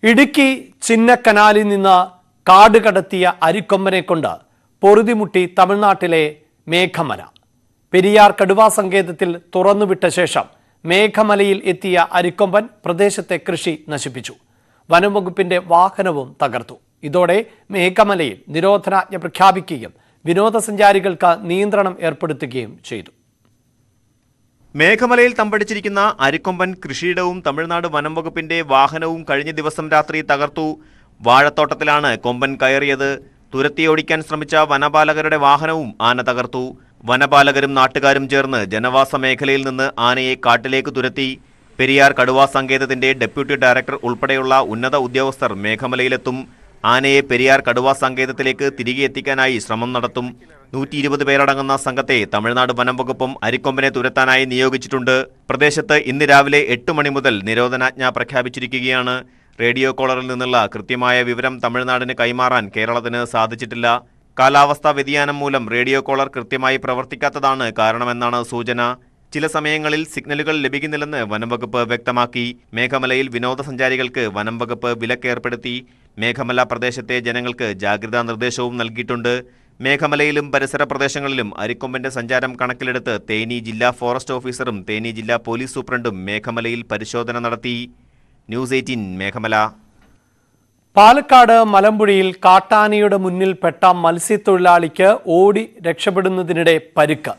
ഇടുക്കി ചിന്നക്കനാലിൽ നിന്ന് കാട് കടത്തിയ അരിക്കൊമ്പനെ കൊണ്ട് പൊറുതിമുട്ടി തമിഴ്നാട്ടിലെ മേഘമല. പെരിയാർ കടുവാ സങ്കേതത്തിൽ തുറന്നുവിട്ട ശേഷം മേഘമലയിൽ എത്തിയ അരിക്കൊമ്പൻ പ്രദേശത്തെ കൃഷി നശിപ്പിച്ചു. വനംവകുപ്പിന്റെ വാഹനവും തകർത്തു. ഇതോടെ മേഘമലയിൽ നിരോധനാജ്ഞ പ്രഖ്യാപിക്കുകയും വിനോദസഞ്ചാരികൾക്ക് നിയന്ത്രണം ഏർപ്പെടുത്തുകയും ചെയ്തു. മേഘമലയിൽ തമ്പടിച്ചിരിക്കുന്ന അരിക്കൊമ്പൻ കൃഷിയിടവും തമിഴ്നാട് വനംവകുപ്പിന്റെ വാഹനവും കഴിഞ്ഞ ദിവസം രാത്രി തകർത്തു. വാഴത്തോട്ടത്തിലാണ് കൊമ്പൻ കയറിയത്. തുരത്തിയോടിക്കാൻ ശ്രമിച്ച വനപാലകരുടെ വാഹനവും ആന തകർത്തു. വനപാലകരും നാട്ടുകാരും ചേർന്ന് ജനവാസ മേഖലയിൽ നിന്ന് ആനയെ കാട്ടിലേക്ക് തുരത്തി. പെരിയാർ കടുവാ സങ്കേതത്തിന്റെ ഡെപ്യൂട്ടി ഡയറക്ടർ ഉൾപ്പെടെയുള്ള ഉന്നത ഉദ്യോഗസ്ഥർ മേഘമലയിലെത്തും. ആനയെ പെരിയാർ കടുവാ സങ്കേതത്തിലേക്ക് തിരികെ എത്തിക്കാനായി ശ്രമം നടത്തും. 120 പേരടങ്ങുന്ന സംഘത്തെ തമിഴ്നാട് വനംവകുപ്പും അരിക്കൊമ്പനെ തുരത്താനായി നിയോഗിച്ചിട്ടുണ്ട്. പ്രദേശത്ത് ഇന്ന് രാവിലെ 8 മണി മുതൽ നിരോധനാജ്ഞ പ്രഖ്യാപിച്ചിരിക്കുകയാണ്. റേഡിയോ കോളറിൽ നിന്നുള്ള കൃത്യമായ വിവരം തമിഴ്നാടിന് കൈമാറാൻ കേരളത്തിന് സാധിച്ചിട്ടില്ല. കാലാവസ്ഥാ വ്യതിയാനം മൂലം റേഡിയോ കോളർ കൃത്യമായി പ്രവർത്തിക്കാത്തതാണ് കാരണമെന്നാണ് സൂചന. ചില സമയങ്ങളിൽ സിഗ്നലുകൾ ലഭിക്കുന്നില്ലെന്ന് വനംവകുപ്പ് വ്യക്തമാക്കി. മേഘമലയിൽ വിനോദസഞ്ചാരികൾക്ക് വനംവകുപ്പ് വിലക്കേർപ്പെടുത്തി. മേഘമല പ്രദേശത്തെ ജനങ്ങൾക്ക് ജാഗ്രതാ നിർദ്ദേശവും നൽകിയിട്ടുണ്ട്. മേഘമലയിലും പരിസര പ്രദേശങ്ങളിലും അരിക്കൊമ്പന്റെ സഞ്ചാരം കണക്കിലെടുത്ത് തേനി ജില്ലാ ഫോറസ്റ്റ് ഓഫീസറും തേനി ജില്ലാ പോലീസ് സൂപ്രണ്ടും മേഘമലയിൽ പരിശോധന നടത്തി. ന്യൂസ് 18 മേഘമല. പാലക്കാട് മലമ്പുഴയിൽ കാട്ടാനയുടെ മുന്നിൽപ്പെട്ട മത്സ്യത്തൊഴിലാളിക്ക് ഓടി രക്ഷപ്പെടുന്നതിനിടെ പരിക്ക്.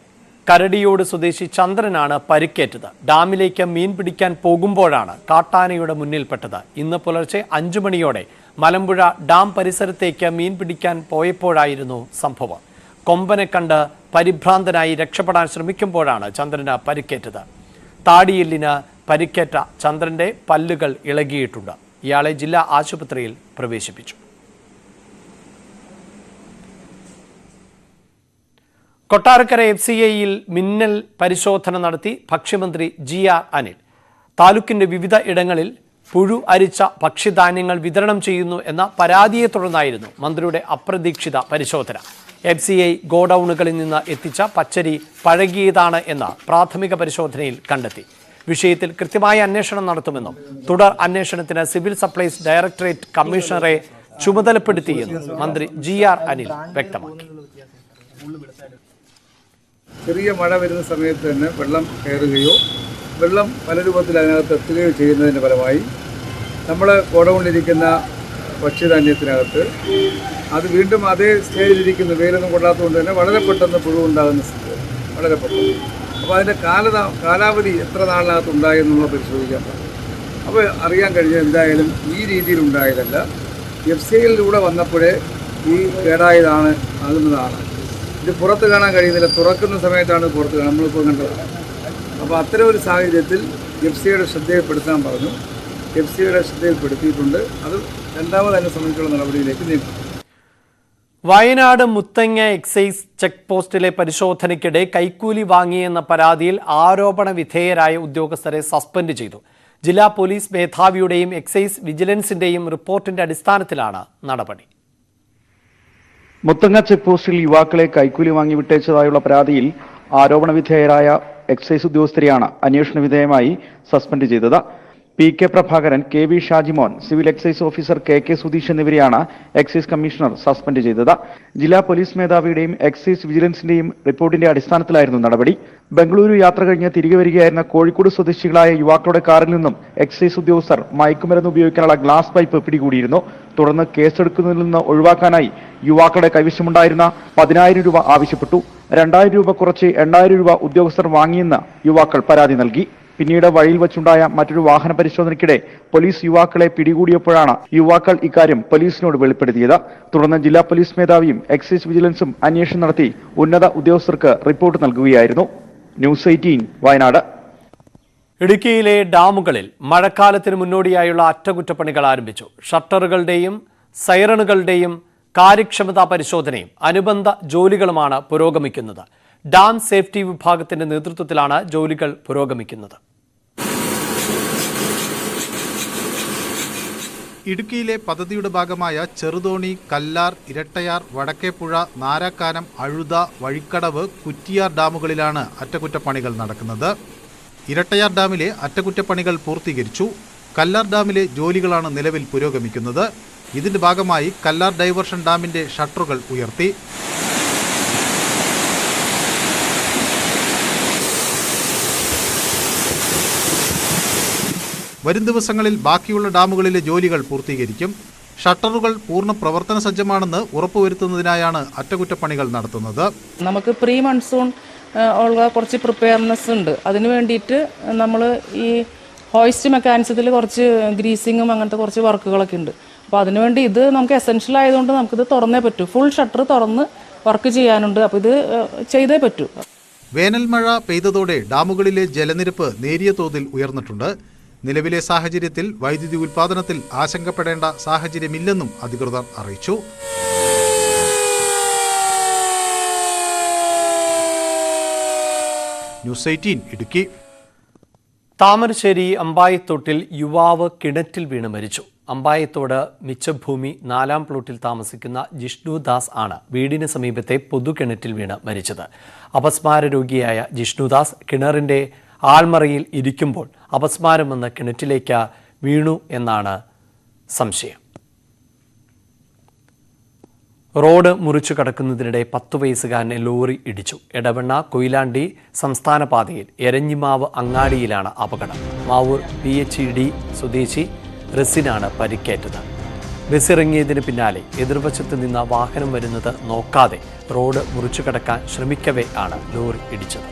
കരടിയോട് സ്വദേശി ചന്ദ്രനാണ് പരിക്കേറ്റത്. ഡാമിലേക്ക് മീൻ പിടിക്കാൻ പോകുമ്പോഴാണ് കാട്ടാനയുടെ മുന്നിൽപ്പെട്ടത്. ഇന്ന് പുലർച്ചെ 5 മണിയോടെ മലമ്പുഴ ഡാം പരിസരത്തേക്ക് മീൻ പിടിക്കാൻ പോയപ്പോഴായിരുന്നു സംഭവം. കൊമ്പനെ കണ്ട് പരിഭ്രാന്തനായി രക്ഷപ്പെടാൻ ശ്രമിക്കുമ്പോഴാണ് ചന്ദ്രന് പരിക്കേറ്റത്. താടിയെല്ലിന് പരിക്കേറ്റ ചന്ദ്രന്റെ പല്ലുകൾ ഇളകിയിട്ടുണ്ട്. ഇയാളെ ജില്ലാ ആശുപത്രിയിൽ പ്രവേശിപ്പിച്ചു. കൊട്ടാരക്കര FCIയിൽ മിന്നൽ പരിശോധന നടത്തി ഭക്ഷ്യമന്ത്രി GR അനിൽ. താലൂക്കിന്റെ വിവിധ ഇടങ്ങളിൽ പുഴു അരിച്ച ഭക്ഷ്യധാന്യങ്ങൾ വിതരണം ചെയ്യുന്നു എന്ന പരാതിയെ തുടർന്നായിരുന്നു മന്ത്രിയുടെ അപ്രതീക്ഷിത പരിശോധന. FCI ഗോഡൌണുകളിൽ നിന്ന് എത്തിച്ച പച്ചരി പഴകിയതാണ് എന്ന പ്രാഥമിക പരിശോധനയിൽ കണ്ടെത്തി. വിഷയത്തിൽ കൃത്യമായ അന്വേഷണം നടത്തുമെന്നും തുടർ അന്വേഷണത്തിന് സിവിൽ സപ്ലൈസ് ഡയറക്ടറേറ്റ് കമ്മീഷണറെ ചുമതലപ്പെടുത്തിയെന്നും മന്ത്രി GR അനിൽ വ്യക്തമാക്കി. ചെറിയ മഴ വരുന്ന സമയത്ത് തന്നെ വെള്ളം കയറുകയോ വെള്ളം പല രൂപത്തിൽ അതിനകത്ത് എത്തുകയോ ചെയ്യുന്നതിൻ്റെ ഫലമായി നമ്മൾ ഗോഡൗണിലിരിക്കുന്ന ഭക്ഷ്യധാന്യത്തിനകത്ത് അത് വീണ്ടും അതേ സ്റ്റേജിലിരിക്കുന്ന വെയിലൊന്നും കൊള്ളാത്തതുകൊണ്ട് തന്നെ വളരെ പെട്ടെന്ന് പുഴു ഉണ്ടാകുന്ന സ്ഥിതി വളരെ പെട്ടെന്ന്. അപ്പോൾ അതിൻ്റെ കാലാവധി എത്ര നാളിനകത്ത് ഉണ്ടായി എന്നുള്ള പരിശോധിക്കാൻ പറ്റും. അപ്പോൾ അറിയാൻ കഴിഞ്ഞത് എന്തായാലും ഈ രീതിയിൽ ഉണ്ടായതല്ല. FCIയിലൂടെ വന്നപ്പോഴേ ഈ കേടായതാണ് ആകുന്നതാണ്. ഇത് പുറത്ത് കാണാൻ കഴിയുന്നില്ല. തുറക്കുന്ന സമയത്താണ് പുറത്ത് കാണാൻ നമ്മളിപ്പോൾ കണ്ടത്. അപ്പോൾ അത്തരം ഒരു സാഹചര്യത്തിൽ FCIയുടെ ശ്രദ്ധയിൽപ്പെടുത്താൻ പറഞ്ഞു. FCIയുടെ ശ്രദ്ധയിൽപ്പെടുത്തിയിട്ടുണ്ട്. അത് രണ്ടാമത് അതിനെ സംബന്ധിച്ചുള്ള നടപടിയിലേക്ക് നീങ്ങും. വയനാട് മുത്തങ്ങ എക്സൈസ് ചെക്ക് പോസ്റ്റിലെ പരിശോധനയ്ക്കിടെ കൈക്കൂലി വാങ്ങിയെന്ന പരാതിയിൽ ആരോപണ വിധേയരായ ഉദ്യോഗസ്ഥരെ സസ്പെൻഡ് ചെയ്തു. ജില്ലാ പോലീസ് മേധാവിയുടെയും എക്സൈസ് വിജിലൻസിന്റെയും റിപ്പോർട്ടിന്റെ അടിസ്ഥാനത്തിലാണ് നടപടി. മുത്തങ്ങ ചെക്ക് പോസ്റ്റിൽ യുവാക്കളെ കൈക്കൂലി വാങ്ങി വിട്ടയച്ചതായുള്ള പരാതിയിൽ ആരോപണ വിധേയരായ എക്സൈസ് ഉദ്യോഗസ്ഥരെയാണ് അന്വേഷണ വിധേയമായി സസ്പെൻഡ് ചെയ്തത്. PK Prabhakaran, KV Shajimon, civil excise officer KK Sudheesh എന്നിവരെയാണ് എക്സൈസ് കമ്മീഷണർ സസ്പെൻഡ് ചെയ്തത്. ജില്ലാ പോലീസ് മേധാവിയുടെയും എക്സൈസ് വിജിലൻസിന്റെയും റിപ്പോർട്ടിന്റെ അടിസ്ഥാനത്തിലായിരുന്നു നടപടി. ബംഗളൂരു യാത്ര കഴിഞ്ഞ് തിരികെ വരികയായിരുന്ന കോഴിക്കോട് സ്വദേശികളായ യുവാക്കളുടെ കാറിൽ നിന്നും എക്സൈസ് ഉദ്യോഗസ്ഥർ മയക്കുമരുന്ന് ഉപയോഗിക്കാനുള്ള ഗ്ലാസ് പൈപ്പ് പിടികൂടിയിരുന്നു. തുടർന്ന് കേസെടുക്കുന്നതിൽ നിന്ന് ഒഴിവാക്കാനായി യുവാക്കളുടെ കൈവശമുണ്ടായിരുന്ന 10,000 രൂപ ആവശ്യപ്പെട്ടു. 2,000 രൂപ കുറച്ച് 8,000 രൂപ ഉദ്യോഗസ്ഥർ വാങ്ങിയെന്ന് യുവാക്കൾ പരാതി നൽകി. പിന്നീട് വഴിയിൽ വച്ചുണ്ടായ മറ്റൊരു വാഹന പരിശോധനയ്ക്കിടെ പോലീസ് യുവാക്കളെ പിടികൂടിയപ്പോഴാണ് യുവാക്കൾ ഇക്കാര്യം പോലീസിനോട് വെളിപ്പെടുത്തിയത്. തുടർന്ന് ജില്ലാ പോലീസ് മേധാവിയും എക്സൈസ് വിജിലൻസും അന്വേഷണം നടത്തി ഉന്നത ഉദ്യോഗസ്ഥർക്ക് റിപ്പോർട്ട് നൽകുകയായിരുന്നു. ന്യൂസ് 18 വയനാട്. ഇടുക്കിയിലെ ഡാമുകളിൽ മഴക്കാലത്തിന് മുന്നോടിയായുള്ള അറ്റകുറ്റപ്പണികൾ ആരംഭിച്ചു. ഷട്ടറുകളുടെയും സൈറണുകളുടെയും കാര്യക്ഷമതാ പരിശോധനയും അനുബന്ധ ജോലികളുമാണ് പുരോഗമിക്കുന്നത്. ഡാം സേഫ്റ്റി വിഭാഗത്തിന്റെ നേതൃത്വത്തിലാണ് ജോലികൾ പുരോഗമിക്കുന്നത്. ഇടുക്കിയിലെ പദ്ധതിയുടെ ഭാഗമായ ചെറുതോണി, കല്ലാർ, ഇരട്ടയാർ, വടക്കേപ്പുഴ, നാരാക്കാനം, അഴുത, വഴിക്കടവ്, കുറ്റിയാർ ഡാമുകളിലാണ് അറ്റകുറ്റപ്പണികൾ നടക്കുന്നത്. ഇരട്ടയാർ ഡാമിലെ അറ്റകുറ്റപ്പണികൾ പൂർത്തീകരിച്ചു. കല്ലാർ ഡാമിലെ ജോലികളാണ് നിലവിൽ പുരോഗമിക്കുന്നത്. ഇതിന്റെ ഭാഗമായി കല്ലാർ ഡൈവേർഷൻ ഡാമിന്റെ ഷട്ടറുകൾ ഉയർത്തി. വരും ദിവസങ്ങളിൽ ബാക്കിയുള്ള ഡാമുകളിലെ ജോലികൾ പൂർത്തീകരിക്കും. ഷട്ടറുകൾ പൂർണ്ണ പ്രവർത്തന സജ്ജമാണെന്ന് ഉറപ്പുവരുത്തുന്നതിനായാണ് അറ്റകുറ്റപ്പണികൾ നടത്തുന്നത്. നമുക്ക് പ്രീ മൺസൂൺ ഉള്ള കുറച്ച് പ്രിപ്പയർനെസ് ഉണ്ട്. അതിന് വേണ്ടിയിട്ട് നമ്മൾ ഈ ഹോയിസ്റ്റ് മെക്കാനിസത്തിൽ കുറച്ച് ഗ്രീസിങ്ങും അങ്ങനത്തെ കുറച്ച് വർക്കുകളൊക്കെ ഉണ്ട്. അപ്പോൾ അതിനുവേണ്ടി ഇത് നമുക്ക് എസെൻഷ്യൽ ആയതുകൊണ്ട് നമുക്കിത് തുറന്നേ പറ്റൂ. ഫുൾ ഷട്ടർ തുറന്ന് വർക്ക് ചെയ്യാനുണ്ട്. അപ്പോൾ ഇത് ചെയ്തേ പറ്റൂ. വേനൽ മഴ പെയ്തതോടെ ഡാമുകളിലെ ജലനിരപ്പ് നേരിയ തോതിൽ ഉയർന്നിട്ടുണ്ട്. നിലവിലെ സാഹചര്യത്തിൽ വൈദ്യുതി ഉൽപ്പാദനത്തിൽ ആശങ്കപ്പെടേണ്ട സാഹചര്യമില്ലെന്നും അധികൃതർ അറിയിച്ചു. ന്യൂസ് 18 ഇടുക്കി. താമരശ്ശേരി അമ്പായത്തോട്ടിൽ യുവാവ് കിണറ്റിൽ വീണ് മരിച്ചു. അമ്പായത്തോട് മിച്ചഭൂമി 4-ാം പ്ലോട്ടിൽ താമസിക്കുന്ന ജിഷ്ണുദാസ് ആണ് വീടിന് സമീപത്തെ പൊതുകിണറ്റിൽ വീണ് മരിച്ചത്. അപസ്മാര രോഗിയായ ജിഷ്ണുദാസ് കിണറിന്റെ ആൾമറയിൽ ഇരിക്കുമ്പോൾ അപസ്മാരം വന്ന് കിണറ്റിലേക്ക് വീണു എന്നാണ് സംശയം. റോഡ് മുറിച്ചു കടക്കുന്നതിനിടെ 10 വയസ്സുകാരനെ ലോറി ഇടിച്ചു. എടവണ്ണ കൊയിലാണ്ടി സംസ്ഥാന പാതയിൽ എരഞ്ഞിമാവ് അങ്ങാടിയിലാണ് അപകടം. മാവൂർ PHED സ്വദേശി റസിനാണ് പരിക്കേറ്റത്. ബസ്സിറങ്ങിയതിന് പിന്നാലെ എതിർവശത്ത് നിന്ന് വാഹനം വരുന്നത് നോക്കാതെ റോഡ് മുറിച്ചു കടക്കാൻ ശ്രമിക്കവേ ആണ് ലോറി ഇടിച്ചത്.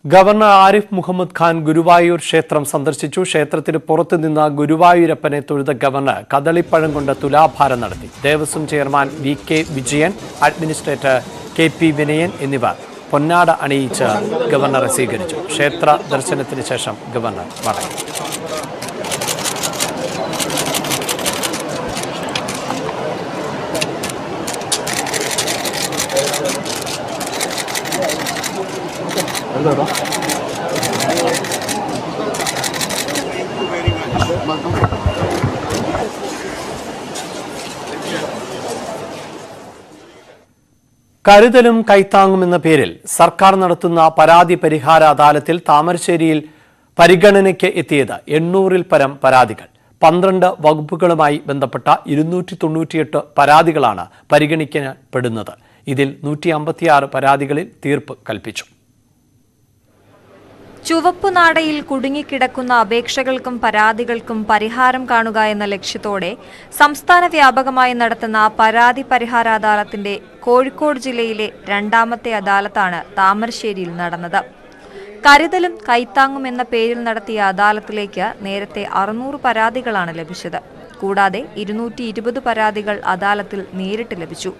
ഗവർണർ ആരിഫ് മുഹമ്മദ് ഖാൻ ഗുരുവായൂർ ക്ഷേത്രം സന്ദർശിച്ചു. ക്ഷേത്രത്തിന് പുറത്തുനിന്ന് ഗുരുവായൂരപ്പനെ തൊഴുത ഗവർണർ കദളിപ്പഴം കൊണ്ട് തുലാഭാരം നടത്തി. Devaswom chairman VK Vijayan, administrator KP Vinayan എന്നിവർ പൊന്നാട അണിയിച്ച് ഗവർണറെ സ്വീകരിച്ചു. ക്ഷേത്ര ദർശനത്തിന് ശേഷം ഗവർണർ മടങ്ങി. കരുതലും കൈത്താങ്ങുമെന്ന പേരിൽ സർക്കാർ നടത്തുന്ന പരാതി പരിഹാര അദാലത്തിൽ താമരശ്ശേരിയിൽ പരിഗണനയ്ക്ക് എത്തിയത് 800-ൽ പരം പരാതികൾ. 12 വകുപ്പുകളുമായി ബന്ധപ്പെട്ട 298 പരാതികളാണ് പരിഗണിക്കപ്പെടുന്നത്. ഇതിൽ 156 പരാതികളിൽ തീർപ്പ് കൽപ്പിച്ചു. ചുവപ്പുനാടയിൽ കുടുങ്ങിക്കിടക്കുന്ന അപേക്ഷകൾക്കും പരാതികൾക്കും പരിഹാരം കാണുക എന്ന ലക്ഷ്യത്തോടെ സംസ്ഥാന വ്യാപകമായി നടത്തുന്ന പരാതി പരിഹാര അദാലത്തിന്റെ കോഴിക്കോട് ജില്ലയിലെ 2ാമത്തെ അദാലത്താണ് താമരശ്ശേരിയിൽ നടന്നത്. കരുതലും കൈത്താങ്ങും എന്ന പേരിൽ നടത്തിയ അദാലത്തിലേക്ക് നേരത്തെ 600 പരാതികളാണ് ലഭിച്ചത്. കൂടാതെ 220 പരാതികൾ അദാലത്തിൽ നേരിട്ട് ലഭിച്ചു.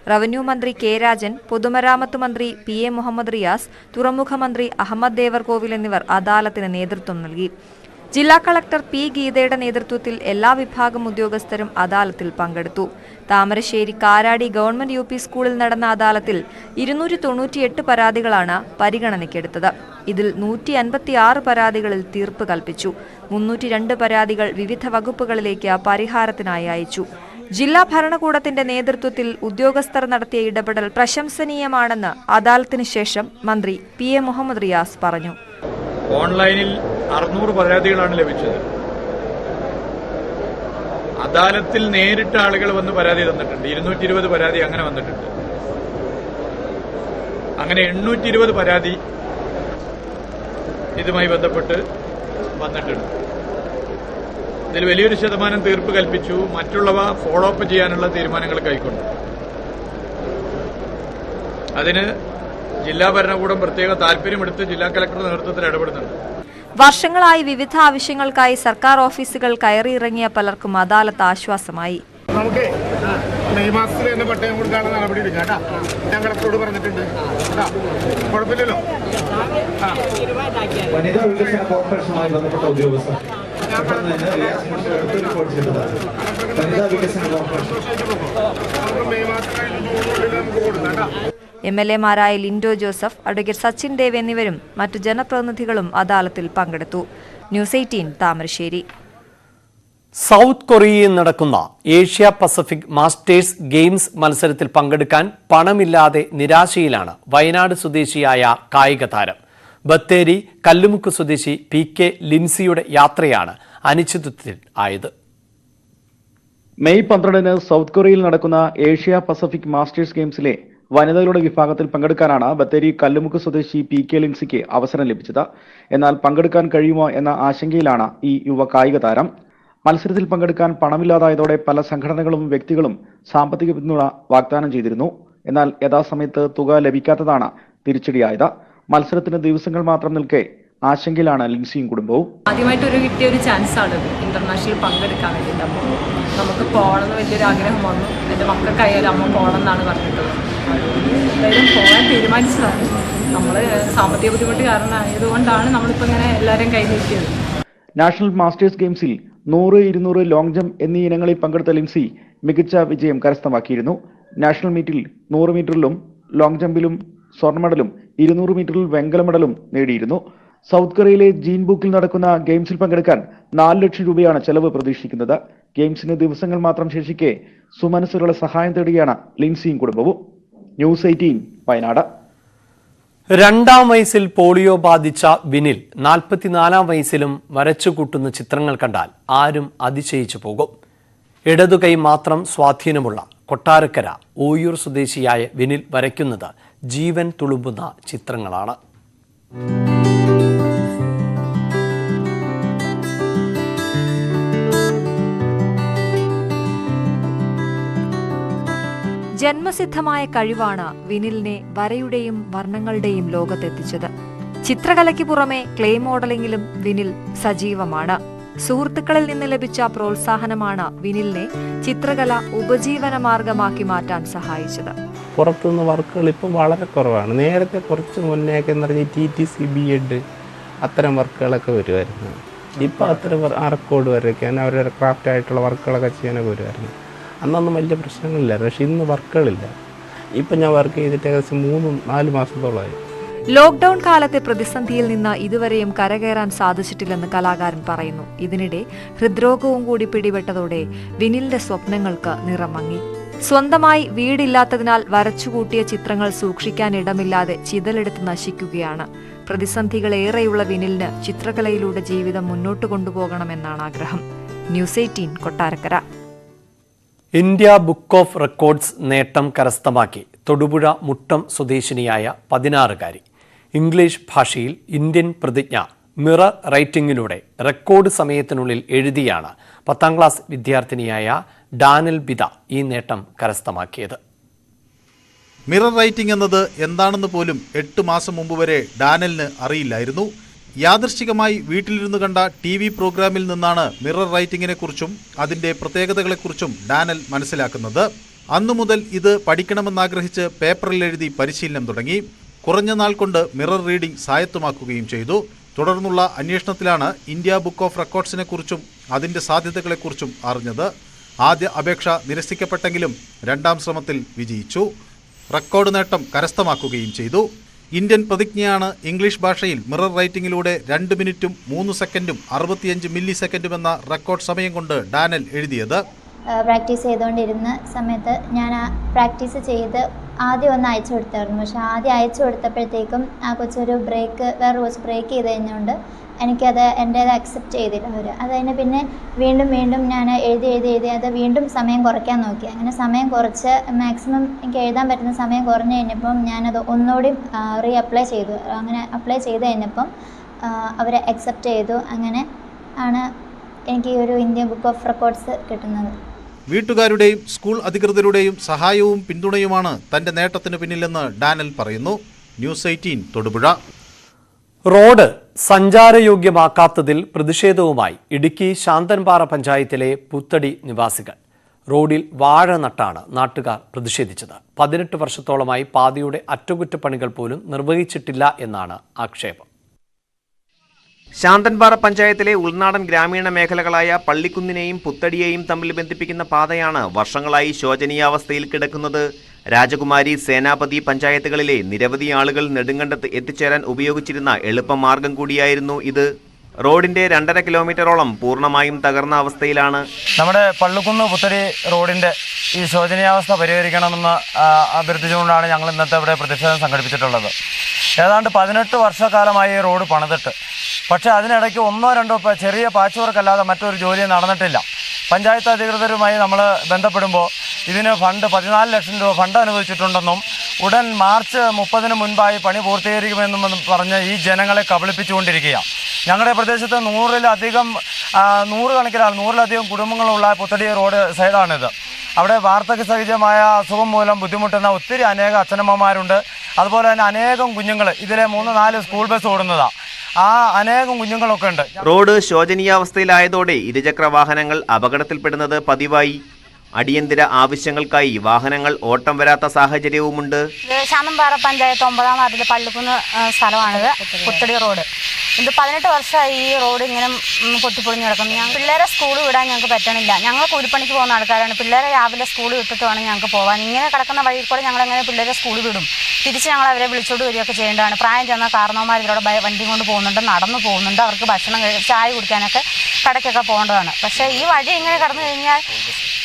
റവന്യൂ മന്ത്രി K രാജൻ, പൊതുമരാമത്ത് മന്ത്രി PA മുഹമ്മദ് റിയാസ്, തുറമുഖ മന്ത്രി അഹമ്മദ് ദേവർകോവിൽ എന്നിവർ അദാലത്തിന് നേതൃത്വം നൽകി. ജില്ലാ കളക്ടർ P ഗീതയുടെ നേതൃത്വത്തിൽ എല്ലാ വിഭാഗം ഉദ്യോഗസ്ഥരും അദാലത്തിൽ പങ്കെടുത്തു. താമരശ്ശേരി കാരാടി ഗവൺമെന്റ് UP സ്കൂളിൽ നടന്ന അദാലത്തിൽ 298 പരാതികളാണ് പരിഗണനയ്ക്കെടുത്തത്. ഇതിൽ 156 പരാതികളിൽ തീർപ്പ് കൽപ്പിച്ചു. 302 പരാതികൾ വിവിധ വകുപ്പുകളിലേക്ക് പരിഹാരത്തിനായി അയച്ചു. ജില്ലാ ഭരണകൂടത്തിന്റെ നേതൃത്വത്തിൽ ഉദ്യോഗസ്ഥർ നടത്തിയ ഇടപെടൽ പ്രശംസനീയമാണെന്ന് അദാലത്തിന് ശേഷം മന്ത്രി PA മുഹമ്മദ് റിയാസ് പറഞ്ഞു. ഓൺലൈനിൽ 600 പരാതികളാണ് ലഭിച്ചത്. അദാലത്തിൽ നേരിട്ട് ആളുകൾ വന്ന് പരാതി തന്നിട്ടുണ്ട്. 220 പരാതി അങ്ങനെ വന്നിട്ടുണ്ട്. അങ്ങനെ 820 പരാതി ഇതുമായി ബന്ധപ്പെട്ട് വന്നിട്ടുണ്ട്. ഇതിൽ വലിയൊരു ശതമാനം തീർപ്പ് കൽപ്പിച്ചു. മറ്റുള്ളവ ഫോളോ അപ്പ് ചെയ്യാനുള്ള തീരുമാനങ്ങൾ കൈക്കൊണ്ടു. അതിന് ജില്ലാ ഭരണകൂടം പ്രത്യേക താൽപര്യമെടുത്ത് ജില്ലാ കളക്ടറുടെ നേതൃത്വത്തിൽ ഇടപെടുന്നുണ്ട്. വർഷങ്ങളായി വിവിധ ആവശ്യങ്ങൾക്കായി സർക്കാർ ഓഫീസുകൾ കയറിയിറങ്ങിയ പലർക്കും അദാലത്ത് ആശ്വാസമായി. നമുക്ക് മെയ് മാസത്തിൽ തന്നെ പട്ടയം കൊടുക്കാനുള്ള നടപടി എടുക്കാം കേട്ടോ. ഞാൻ കളക്ടറോട് പറഞ്ഞിട്ടുണ്ട് കേട്ടോ. കുഴപ്പമില്ലല്ലോ. വനിതാ വികസന കോർപ്പറേഷനുമായി ബന്ധപ്പെട്ട ഉദ്യോഗസ്ഥർ വനിതാ വികസന കോർപ്പറേഷൻ മെയ് മാസത്തിൽ നമുക്ക് കൊടുക്കാം കേട്ടോ. MLA-മാരായ ലിൻഡോ ജോസഫ്, അഡ്വക്കേറ്റ് സച്ചിൻ ദേവ് എന്നിവരും മറ്റു ജനപ്രതിനിധികളും അദാലത്തിൽ പങ്കെടുത്തു. ന്യൂസ് 18 താമരശ്ശേരി. സൗത്ത് കൊറിയയിൽ നടക്കുന്ന ഏഷ്യ പസഫിക് മാസ്റ്റേഴ്സ് ഗെയിംസ് മത്സരത്തിൽ പങ്കെടുക്കാൻ പണമില്ലാതെ നിരാശയിലാണ് വയനാട് സ്വദേശിയായ കായിക താരം. ബത്തേരി കല്ലുമുക്ക് സ്വദേശി PK ലിൻസിയുടെ യാത്രയാണ് അനിശ്ചിതത്വത്തിൽ ആയത്. മെയ് 12 സൗത്ത് കൊറിയയിൽ നടക്കുന്ന ഏഷ്യ പസഫിക് മാസ്റ്റേഴ്സ് ഗെയിംസിലെ വനിതകളുടെ വിഭാഗത്തിൽ പങ്കെടുക്കാനാണ് ബത്തേരി കല്ലുമുക്ക് സ്വദേശി PK ലിൻസിക്ക് അവസരം ലഭിച്ചത്. എന്നാൽ പങ്കെടുക്കാൻ കഴിയുമോ എന്ന ആശങ്കയിലാണ് ഈ യുവ കായിക താരം. മത്സരത്തിൽ പങ്കെടുക്കാൻ പണമില്ലാതായതോടെ പല സംഘടനകളും വ്യക്തികളും സാമ്പത്തിക പിന്തുണ വാഗ്ദാനം ചെയ്തിരുന്നു. എന്നാൽ യഥാസമയത്ത് തുക ലഭിക്കാത്തതാണ് തിരിച്ചടിയായത്. മത്സരത്തിന് ദിവസങ്ങൾ മാത്രം നിൽക്കെ ആശങ്കയിലാണ് ലിൻസിയും കുടുംബവും. ആദ്യമായിട്ട് കിട്ടിയ ഒരു ചാൻസ് ആണ് ഇന്റർനാഷണൽ പങ്കെടുക്കാൻ വേണ്ടിയിട്ട്. അപ്പോൾ നമുക്ക് പോകണമെന്ന് വലിയൊരു ആഗ്രഹം വന്നു. എൻ്റെ മക്കൾക്കായാലും അമ്മ പോകണം എന്നാണ് പറഞ്ഞിട്ടുള്ളത്. എന്തായാലും പോകാൻ തീരുമാനിച്ചതാണ്. നമ്മൾ സാമ്പത്തിക ബുദ്ധിമുട്ട് കാരണമായതുകൊണ്ടാണ് നമ്മളിപ്പോൾ ഇങ്ങനെ എല്ലാവരും കൈനീട്ടിയത്. നാഷണൽ മാസ്റ്റേഴ്സ് ഗെയിംസിൽ 100, 200 ലോങ് ജംപ് എന്നീ ഇനങ്ങളിൽ പങ്കെടുത്ത ലിൻസി മികച്ച വിജയം കരസ്ഥമാക്കിയിരുന്നു. നാഷണൽ മീറ്റിൽ 100 മീറ്ററിലും ലോങ് ജമ്പിലും സ്വർണ്ണ മെഡലും 200 മീറ്ററിൽ വെങ്കല മെഡലും നേടിയിരുന്നു. സൗത്ത് കൊറിയയിലെ ജീൻബുക്കിൽ നടക്കുന്ന ഗെയിംസിൽ പങ്കെടുക്കാൻ 4 ലക്ഷം രൂപയാണ് ചെലവ് പ്രതീക്ഷിക്കുന്നത്. ഗെയിംസിന് ദിവസങ്ങൾ മാത്രം ശേഷിക്കെ സുമനസ്സുകളുടെ സഹായം തേടുകയാണ് ലിൻസിയും കുടുംബവും. ന്യൂസ് 18 വയനാട്. 2ാം വയസ്സിൽ പോളിയോ ബാധിച്ച വിനിൽ 44ാം വയസ്സിലും വരച്ചുകൂട്ടുന്ന ചിത്രങ്ങൾ കണ്ടാൽ ആരും അതിശയിച്ചു പോകും. ഇടതുകൈ മാത്രം സ്വാധീനമുള്ള കൊട്ടാരക്കര ഓയൂർ സ്വദേശിയായ വിനിൽ വരയ്ക്കുന്നത് ജീവൻ തുളുമ്പുന്ന ചിത്രങ്ങളാണ്. ജന്മസിദ്ധമായ കഴിവാണ് വിനിലിനെ വരയുടെയും വർണ്ണങ്ങളുടെയും ലോകത്തെത്തിച്ചത്. ചിത്രകലയ്ക്ക് പുറമെ ക്ലേ മോഡലിംഗിലും വിനിൽ സജീവമാണ്. സുഹൃത്തുക്കളിൽ നിന്ന് ലഭിച്ച പ്രോത്സാഹനമാണ് വിനിലിനെ ചിത്രകല ഉപജീവന മാർഗമാക്കി മാറ്റാൻ സഹായിച്ചത്. പുറത്തുനിന്ന് വർക്കുകൾ ഇപ്പം വളരെ കുറവാണ്. നേരത്തെ കുറച്ച് മുന്നേക്കെ എന്ന് പറഞ്ഞാൽ TTC B.Ed അത്തരം വർക്കുകളൊക്കെ വരുമായിരുന്നു. ഇപ്പം അത്തരം റെക്കോർഡ് വരയ്ക്കാൻ അവരുടെ ക്രാഫ്റ്റ് ആയിട്ടുള്ള വർക്കുകളൊക്കെ ചെയ്യാനൊക്കെ വരുമായിരുന്നു. അന്നൊന്നും വലിയ പ്രശ്നങ്ങളില്ലായിരുന്നു. പക്ഷെ ഇന്ന് വർക്കുകളില്ല. ഇപ്പം ഞാൻ വർക്ക് ചെയ്തിട്ട് ഏകദേശം 3-4 മാസത്തോളമായി. ലോക്ക്ഡൌൺ കാലത്തെ പ്രതിസന്ധിയിൽ നിന്ന് ഇതുവരെയും കരകയറാൻ സാധിച്ചിട്ടില്ലെന്ന് കലാകാരൻ പറയുന്നു. ഇതിനിടെ ഹൃദ്രോഗവും കൂടി പിടിപെട്ടതോടെ വിനിലിന്റെ സ്വപ്നങ്ങൾക്ക് നിറം മങ്ങി. സ്വന്തമായി വീടില്ലാത്തതിനാൽ വരച്ചുകൂട്ടിയ ചിത്രങ്ങൾ സൂക്ഷിക്കാൻ ഇടമില്ലാതെ ചിതലെടുത്ത് നശിക്കുകയാണ്. പ്രതിസന്ധികളേറെയുള്ള വിനിലിന് ചിത്രകലയിലൂടെ ജീവിതം മുന്നോട്ട് കൊണ്ടുപോകണമെന്നാണ് ആഗ്രഹം. News 18 Kottarakkara. India book of records നേട്ടം കരസ്ഥമാക്കി തൊടുപുഴ മുട്ടം സ്വദേശിനിയായ 16-കാരി. ഇംഗ്ലീഷ് ഭാഷയിൽ ഇന്ത്യൻ പ്രതിജ്ഞ മിറർ റൈറ്റിംഗിലൂടെ റെക്കോർഡ് സമയത്തിനുള്ളിൽ എഴുതിയാണ് 10ാം ക്ലാസ് വിദ്യാർത്ഥിനിയായ ഡാനൽ ബിദ ഈ നേട്ടം കരസ്ഥമാക്കിയത്. മിറർ റൈറ്റിംഗ് എന്നത് എന്താണെന്ന് പോലും 8 മാസം മുമ്പ് വരെ ഡാനലിന് അറിയില്ലായിരുന്നു. യാദൃശ്ചികമായി വീട്ടിലിരുന്ന് കണ്ട TV പ്രോഗ്രാമിൽ നിന്നാണ് മിറർ റൈറ്റിംഗിനെക്കുറിച്ചും അതിൻ്റെ പ്രത്യേകതകളെക്കുറിച്ചും ഡാനൽ മനസ്സിലാക്കുന്നത്. അന്നു മുതൽ ഇത് പഠിക്കണമെന്നാഗ്രഹിച്ച് പേപ്പറിൽ എഴുതി പരിശീലനം തുടങ്ങി. കുറഞ്ഞ നാൾ കൊണ്ട് മിറർ റീഡിംഗ് സ്വായത്തമാക്കുകയും ചെയ്തു. തുടർന്നുള്ള അന്വേഷണത്തിലാണ് ഇന്ത്യ ബുക്ക് ഓഫ് റെക്കോർഡ്സിനെക്കുറിച്ചും അതിൻ്റെ സാധ്യതകളെക്കുറിച്ചും അറിഞ്ഞത്. ആദ്യ അപേക്ഷ നിരസിക്കപ്പെട്ടെങ്കിലും 2ാം ശ്രമത്തിൽ വിജയിച്ചു. റെക്കോർഡ് നേട്ടം കരസ്ഥമാക്കുകയും ചെയ്തു. ഇന്ത്യൻ പ്രതിജ്ഞയാണ് ഇംഗ്ലീഷ് ഭാഷയിൽ മിറർ റൈറ്റിംഗിലൂടെ 2 മിനിറ്റും 3 സെക്കൻഡും 65 മില്ലി സെക്കൻഡും എന്ന റെക്കോർഡ് സമയം കൊണ്ട് ഡാനൽ എഴുതിയത്. പ്രാക്ടീസ് ചെയ്തുകൊണ്ടിരുന്ന സമയത്ത് ഞാൻ പ്രാക്ടീസ് ചെയ്ത് ആദ്യം ഒന്ന് അയച്ചു കൊടുത്തായിരുന്നു. പക്ഷേ ആദ്യം അയച്ചു കൊടുത്തപ്പോഴത്തേക്കും ആ കൊച്ചൊരു വേറെ കൊച്ച് ബ്രേക്ക് ചെയ്ത് കഴിഞ്ഞുകൊണ്ട് എനിക്കത് എൻ്റേത് അക്സെപ്റ്റ് ചെയ്തില്ല അവർ. അത് കഴിഞ്ഞ് പിന്നെ വീണ്ടും ഞാൻ എഴുതി അത് വീണ്ടും സമയം കുറയ്ക്കാൻ നോക്കി. അങ്ങനെ സമയം കുറച്ച് മാക്സിമം എനിക്ക് എഴുതാൻ പറ്റുന്ന സമയം കുറഞ്ഞു കഴിഞ്ഞപ്പം ഞാനത് ഒന്നുകൂടി അപ്ലൈ ചെയ്തു. അങ്ങനെ അപ്ലൈ ചെയ്ത് കഴിഞ്ഞപ്പം അവർ അക്സെപ്റ്റ് ചെയ്തു. അങ്ങനെ ആണ് എനിക്ക് ഈ ഒരു ഇന്ത്യൻ ബുക്ക് ഓഫ് റെക്കോർഡ്സ് കിട്ടുന്നത്. വീട്ടുകാരുടെയും സ്കൂൾ അധികൃതരുടെയും സഹായവും പിന്തുണയുമാണ് തന്റെ നേട്ടത്തിന് പിന്നിലെന്ന് ഡാനൽ പറയുന്നു. ന്യൂസ് 18 തൊടുപുഴ. റോഡ് സഞ്ചാരയോഗ്യമാക്കാത്തതിൽ പ്രതിഷേധവുമായി ഇടുക്കി ശാന്തൻപാറ പഞ്ചായത്തിലെ പുത്തടി നിവാസികൾ. റോഡിൽ വാഴ നട്ടാണ് നാട്ടുകാർ പ്രതിഷേധിച്ചത്. 18 വർഷത്തോളമായി പാതയുടെ അറ്റകുറ്റപ്പണികൾ പോലും നിർവഹിച്ചിട്ടില്ല എന്നാണ് ആക്ഷേപം. ശാന്തൻപാറ പഞ്ചായത്തിലെ ഉൾനാടൻ ഗ്രാമീണ മേഖലകളായ പള്ളിക്കുന്നിനെയും പുത്തടിയെയും തമ്മിൽ ബന്ധിപ്പിക്കുന്ന പാതയാണ് വർഷങ്ങളായി ശോചനീയാവസ്ഥയിൽ കിടക്കുന്നത്. രാജകുമാരി, സേനാപതി പഞ്ചായത്തുകളിലെ നിരവധി ആളുകൾ നെടുങ്കണ്ടത്ത് എത്തിച്ചേരാൻ ഉപയോഗിച്ചിരുന്ന എളുപ്പമാർഗം കൂടിയായിരുന്നു ഇത്. റോഡിന്റെ 2.5 കിലോമീറ്ററോളം പൂർണ്ണമായും തകർന്ന അവസ്ഥയിലാണ്. നമ്മുടെ പള്ളിക്കുന്ന് പുത്തടി റോഡിന്റെ ഈ ശോചനീയാവസ്ഥ പരിഹരിക്കണമെന്ന് അഭ്യർത്ഥിച്ചുകൊണ്ടാണ് ഞങ്ങൾ ഇന്നത്തെ ഇവിടെ പ്രതിഷേധം സംഘടിപ്പിച്ചിട്ടുള്ളത്. ഏതാണ്ട് 18 വർഷക്കാലമായി ഈ റോഡ് പണിതിട്ട്, പക്ഷേ അതിനിടയ്ക്ക് 1-2 ചെറിയ പാച്ച് വർക്കല്ലാതെ മറ്റൊരു ജോലി നടന്നിട്ടില്ല. പഞ്ചായത്ത് അധികൃതരുമായി നമ്മൾ ബന്ധപ്പെടുമ്പോൾ ഇതിന് ഫണ്ട് 14 ലക്ഷം രൂപ ഫണ്ട് അനുവദിച്ചിട്ടുണ്ടെന്നും ഉടൻ മാർച്ച് 30-ന് മുൻപായി പണി പൂർത്തീകരിക്കുമെന്നും പറഞ്ഞ് ഈ ജനങ്ങളെ കബളിപ്പിച്ചുകൊണ്ടിരിക്കുകയാണ്. ഞങ്ങളുടെ പ്രദേശത്ത് 100-ലധികം കുടുംബങ്ങളുള്ള പുത്തടി റോഡ് സൈഡാണിത്. അവിടെ വാർദ്ധക്യ സഹജമായ അസുഖം മൂലം ബുദ്ധിമുട്ടുന്ന ഒത്തിരി അനേക അച്ഛനമ്മമാരുണ്ട്. അതുപോലെ തന്നെ അനേകം കുഞ്ഞുങ്ങൾ, ഇതിലെ 3-4 സ്കൂൾ ബസ് ഓടുന്നതാണ്. ആ അനേകം കുഞ്ഞുങ്ങളൊക്കെ ഉണ്ട്. റോഡ് ശോചനീയാവസ്ഥയിലായതോടെ ഇരുചക്ര വാഹനങ്ങൾ അപകടത്തിൽപ്പെടുന്നത് പതിവായി. അടിയന്തര ആവശ്യങ്ങൾക്കായി വാഹനങ്ങൾ ഓട്ടം വരാത്ത സാഹചര്യവുമുണ്ട്. ശാന്തൻപാറ പഞ്ചായത്ത് 9-ാം വാർഡിലെ പള്ളിക്കുന്ന് സ്ഥലമാണിത്, പുത്തടി റോഡ്. ഇത് 18 വർഷമായി ഈ റോഡ് ഇങ്ങനെ പൊട്ടിപ്പൊളിഞ്ഞ് കിടക്കുന്നു. ഞങ്ങൾ പിള്ളേരെ സ്കൂൾ വിടാൻ ഞങ്ങൾക്ക് പറ്റണില്ല. ഞങ്ങൾ കൂലിപ്പണിക്ക് പോകുന്ന ആൾക്കാരാണ്. പിള്ളേരെ രാവിലെ സ്കൂൾ വിട്ടിട്ട് വേണം ഞങ്ങൾക്ക് പോകാൻ. ഇങ്ങനെ കിടക്കുന്ന വഴിയിൽ കൂടെ ഞങ്ങൾ എങ്ങനെ പിള്ളേരെ സ്കൂൾ വിടും? തിരിച്ച് ഞങ്ങൾ അവരെ വിളിച്ചോണ്ട് വരികയൊക്കെ ചെയ്യേണ്ടതാണ്. പ്രായം ചെന്ന കാരണവന്മാർ ഇതിലൂടെ വണ്ടി കൊണ്ട് പോകുന്നുണ്ട്, നടന്നു പോകുന്നുണ്ട്. അവർക്ക് ഭക്ഷണം ചായ കുടിക്കാനൊക്കെ കടയ്ക്കൊക്കെ പോകേണ്ടതാണ്. പക്ഷേ ഈ വഴി ഇങ്ങനെ കടന്നു കഴിഞ്ഞാൽ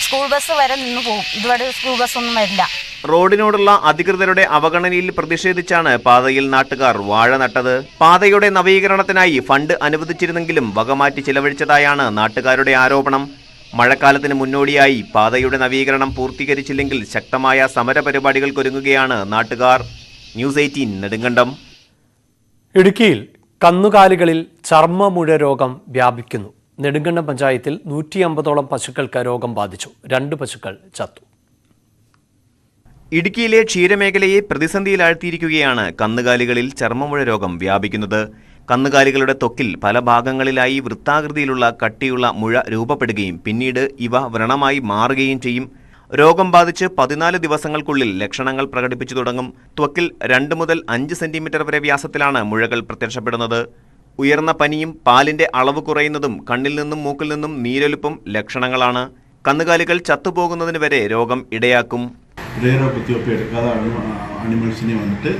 സ്കൂൾ ബസ് വരെ നിന്ന് പോകും. ഇതുവരെ സ്കൂൾ ബസ്സൊന്നും വരില്ല. റോഡിനോടുള്ള അധികൃതരുടെ അവഗണനയിൽ പ്രതിഷേധിച്ചാണ് പാതയിൽ നാട്ടുകാർ വാഴ നട്ടത്. പാതയുടെ നവീകരണത്തിനായി ഫണ്ട് അനുവദിച്ചിരുന്നെങ്കിലും വകമാറ്റി ചിലവഴിച്ചതായാണ് നാട്ടുകാരുടെ ആരോപണം. മഴക്കാലത്തിന് മുന്നോടിയായി പാതയുടെ നവീകരണം പൂർത്തീകരിച്ചില്ലെങ്കിൽ ശക്തമായ സമരപരിപാടികൾക്കൊരുങ്ങുകയാണ് നാട്ടുകാർ. ന്യൂസ് 18 നെടുങ്കണ്ടം. ഇടുക്കിയിൽ കന്നുകാലികളിൽ ചർമ്മമുഴ രോഗം വ്യാപിക്കുന്നു. നെടുങ്കണ്ടം പഞ്ചായത്തിൽ 150ഓളം പശുക്കൾക്ക് രോഗം ബാധിച്ചു. 2 പശുക്കൾ ചത്തു. ഇടുക്കിയിലെ ക്ഷീരമേഖലയെ പ്രതിസന്ധിയിലാഴ്ത്തിയിരിക്കുകയാണ് കന്നുകാലികളിൽ ചർമ്മമുഴ രോഗം വ്യാപിക്കുന്നത്. കന്നുകാലികളുടെ ത്വക്കിൽ പല ഭാഗങ്ങളിലായി വൃത്താകൃതിയിലുള്ള കട്ടിയുള്ള മുഴ രൂപപ്പെടുകയും പിന്നീട് ഇവ വ്രണമായി മാറുകയും ചെയ്യും. രോഗം ബാധിച്ച് 14 ദിവസങ്ങൾക്കുള്ളിൽ ലക്ഷണങ്ങൾ പ്രകടിപ്പിച്ചു തുടങ്ങും. ത്വക്കിൽ 2 മുതൽ 5 സെന്റിമീറ്റർ വരെ വ്യാസത്തിലാണ് മുഴകൾ പ്രത്യക്ഷപ്പെടുന്നത്. ഉയർന്ന പനിയും പാലിന്റെ അളവ് കുറയുന്നതും കണ്ണിൽ നിന്നും മൂക്കിൽ നിന്നും നീരൊലിപ്പും ലക്ഷണങ്ങളാണ്. കന്നുകാലികൾ ചത്തുപോകുന്നതിന് വരെ രോഗം ഇടയാക്കും. കുത്തിവെപ്പ് എടുക്കാതെ അനിമൽസിനെ വന്നിട്ട്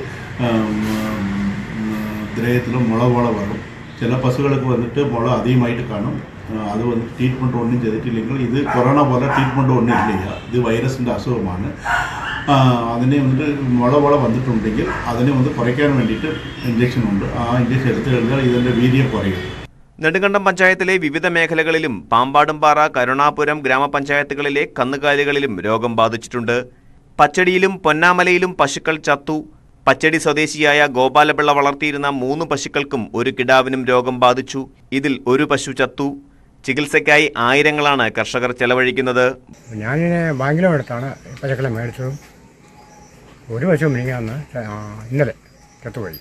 ദ്രവത്തിൽ മുള പോലെ വരും. ചില പശുക്കൾക്ക് വന്നിട്ട് മുള അധികമായിട്ട് കാണും. അത് വന്നിട്ട് ട്രീറ്റ്മെൻറ്റ് ഒന്നും ചെയ്തിട്ടില്ലെങ്കിൽ ഇത് കൊറോണ പോലെ ട്രീറ്റ്മെൻറ്റ് ഒന്നും ഇല്ല. ഇത് വൈറസിൻ്റെ അസുഖമാണ്. അതിനെ വന്നിട്ട് മുള പോലെ വന്നിട്ടുണ്ടെങ്കിൽ അതിനെ ഒന്ന് കുറയ്ക്കാൻ വേണ്ടിയിട്ട് ഇഞ്ചക്ഷൻ ഉണ്ട്. ആ ഇഞ്ചക്ഷൻ എടുത്തു കഴിഞ്ഞാൽ ഇതിൻ്റെ വീര്യം കുറയും. നെടുങ്കണ്ടം പഞ്ചായത്തിലെ വിവിധ മേഖലകളിലും പാമ്പാടുംപാറ, കരുണാപുരം ഗ്രാമപഞ്ചായത്തുകളിലെ കന്നുകാലികളിലും രോഗം ബാധിച്ചിട്ടുണ്ട്. പച്ചടിയിലും പൊന്നാമലയിലും പശുക്കൾ ചത്തു. പച്ചടി സ്വദേശിയായ ഗോപാലപിള്ള വളർത്തിയിരുന്ന 3 പശുക്കൾക്കും 1 കിടാവിനും രോഗം ബാധിച്ചു. ഇതിൽ 1 പശു ചത്തു. ചികിത്സയ്ക്കായി ആയിരങ്ങളാണ് കർഷകർ ചെലവഴിക്കുന്നത്. ഞാനിങ്ങനെ ബാങ്കിലും എടുത്താണ് പശുക്കളെ മേടിച്ചതും. 1 പശു മിനിങ്ങാന്ന് ഇന്നലെ ചത്തുപോയി.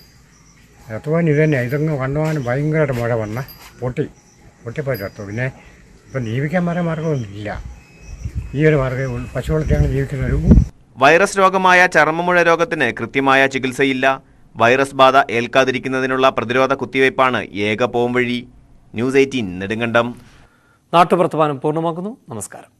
ചത്തുപോകാൻ ഇത് തന്നെ ഇതൊന്ന് കണ്ടുപോകാൻ ഭയങ്കരമായിട്ട് മുഴ വന്ന പൊട്ടിപ്പോയി ചത്തു. പിന്നെ ഇപ്പം ജീവിക്കാൻ മാർഗമൊന്നുമില്ല. ഈ ഒരു മാർഗ്ഗം പശു വളർത്തിയാണ് ജീവിക്കുന്നൊരു. വൈറസ് രോഗമായ ചർമ്മമുഴ രോഗത്തിന് കൃത്യമായ ചികിത്സയില്ല. വൈറസ് ബാധ ഏൽക്കാതിരിക്കുന്നതിനുള്ള പ്രതിരോധ കുത്തിവയ്പ്പാണ് ഏക പോംവഴി. ന്യൂസ് 18 നെടുങ്കണ്ടം. നാട്ടുവർത്തമാനം പൂർണ്ണമാക്കുന്നു. നമസ്കാരം.